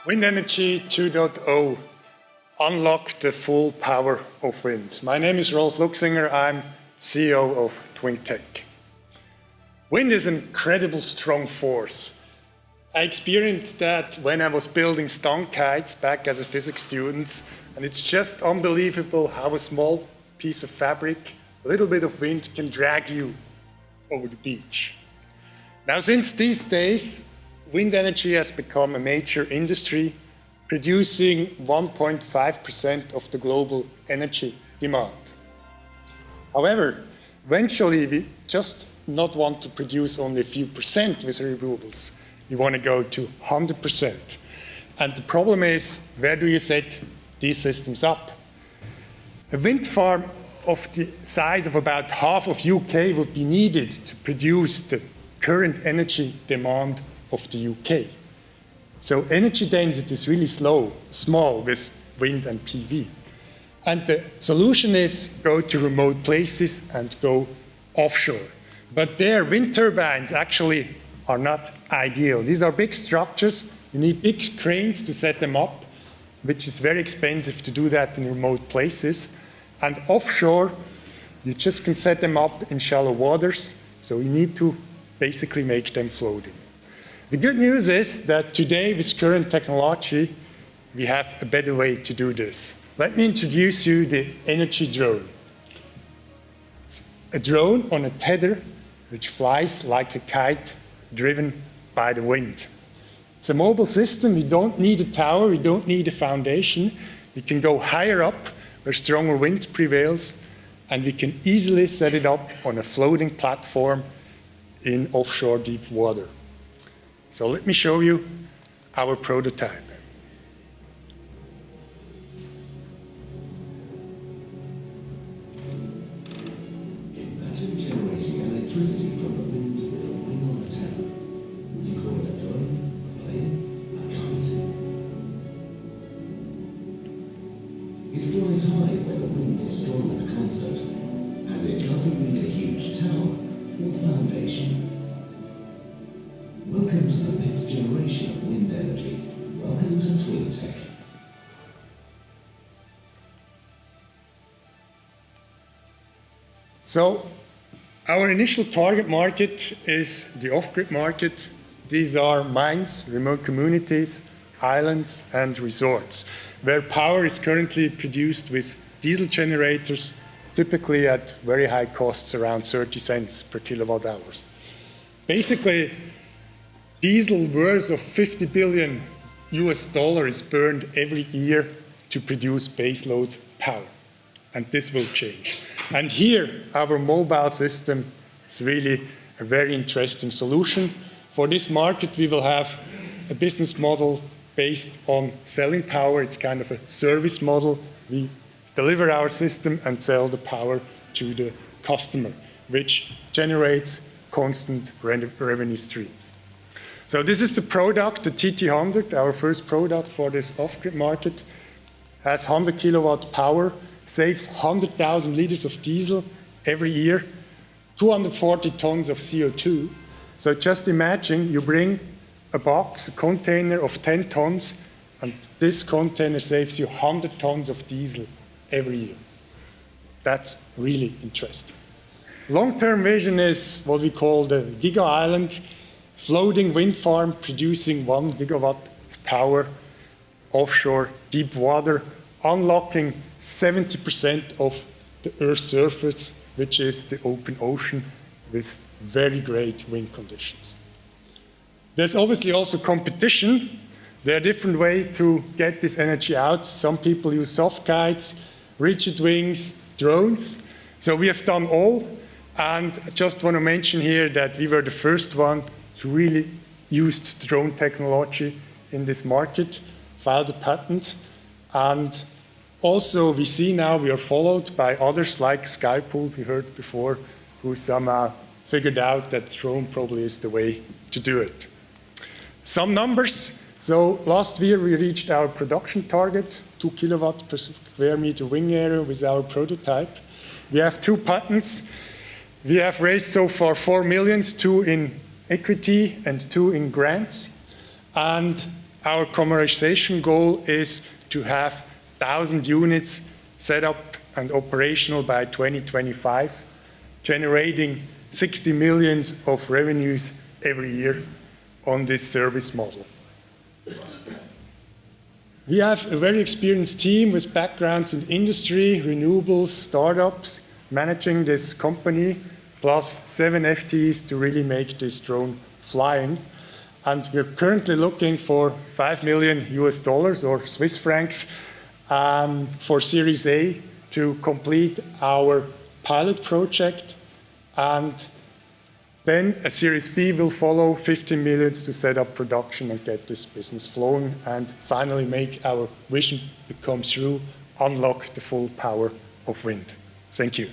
Wind Energy 2.0, unlock the full power of wind. My name is Rolf Luchsinger, I'm CEO of TwingTech. Wind is an incredible strong force. I experienced that when I was building stone kites back as a physics student, and it's just unbelievable how a small piece of fabric, a little bit of wind can drag you over the beach. Now, since these days, wind energy has become a major industry, producing 1.5% of the global energy demand. However, eventually we just not want to produce only a few percent with renewables. We want to go to 100%. And the problem is, where do you set these systems up? A wind farm of the size of about half of UK would be needed to produce the current energy demand of the UK. So energy density is really small with wind and PV. And the solution is go to remote places and go offshore. But there, wind turbines actually are not ideal. These are big structures. You need big cranes to set them up, which is very expensive to do that in remote places. And offshore, you just can set them up in shallow waters. So you need to basically make them floating. The good news is that today, with current technology, we have a better way to do this. Let me introduce you the energy drone. It's a drone on a tether which flies like a kite driven by the wind. It's a mobile system. We don't need a tower. We don't need a foundation. We can go higher up where stronger wind prevails, and we can easily set it up on a floating platform in offshore deep water. So let me show you our prototype. Imagine generating electricity from the wind with a wing on a tether. Would you call it a drone, a plane, a kite? It flies high where the wind is strong and constant, and it doesn't need a huge tower or foundation. Welcome to the next generation of wind energy. Welcome to TwingTech. So our initial target market is the off-grid market. These are mines, remote communities, islands, and resorts, where power is currently produced with diesel generators, typically at very high costs, around 30 cents per kilowatt hours. Basically, diesel worth of $50 billion is burned every year to produce baseload power. And this will change. And here, our mobile system is really a very interesting solution. For this market, we will have a business model based on selling power. It's kind of a service model. We deliver our system and sell the power to the customer, which generates constant revenue streams. So this is the product, the TT100, our first product for this off-grid market. Has 100 kilowatt power, saves 100,000 liters of diesel every year, 240 tons of CO2. So just imagine you bring a box, a container of 10 tons, and this container saves you 100 tons of diesel every year. That's really interesting. Long-term vision is what we call the Giga Island, floating wind farm producing 1 gigawatt of power offshore deep water, unlocking 70% of the Earth's surface, which is the open ocean, with very great wind conditions. There's obviously also competition. There are different ways to get this energy out. Some people use soft kites, rigid wings, drones. So we have done all. And I just want to mention here that we were the first one who really used drone technology in this market, filed a patent. And also we see now we are followed by others like Skypool, we heard before, who somehow figured out that drone probably is the way to do it. Some numbers. So last year we reached our production target, 2 kilowatt per square meter wing area with our prototype. We have 2 patents. We have raised so far 4 million, 2 in equity and 2 in grants. And our commercialization goal is to have 1,000 units set up and operational by 2025, generating 60 million of revenues every year on this service model. We have a very experienced team with backgrounds in industry, renewables, startups, managing this company, plus 7 FTEs to really make this drone flying. And we're currently looking for $5 million or Swiss francs for Series A to complete our pilot project. And then a Series B will follow, 15 million to set up production and get this business flowing and finally make our vision become true, unlock the full power of wind. Thank you.